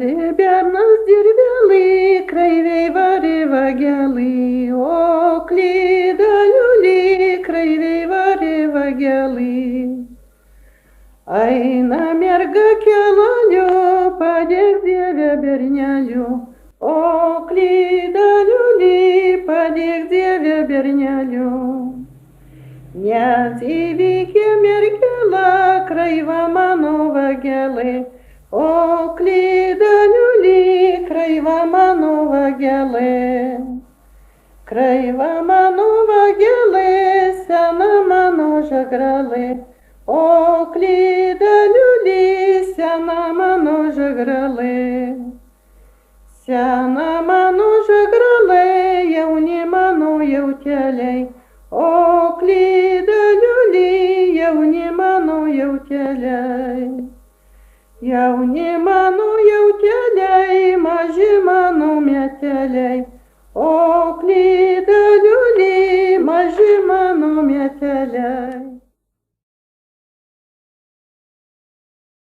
Varė bernas dirvelį, kraiviai varė vagelį, o klyda liulį, kraiviai varė vagelį. Eina merga kelaliu, padėk Dieve berneliu, o klyda liulį, padėk Dieve berneliu. Nes įvykė mergelą, kraiva mano vagelė, o klyda liulį, kraiva mano vagelė. Kraiva mano vagelė, sena mano žagralė, o klyda liulį, sena mano žagralė. Sena mano žagralė, jauni mano jauteliai, o klyda liulį, jauni mano jauteliai. Jauni mano jauteliai, maži mano meteliai, o klyda liulį, maži mano meteliai.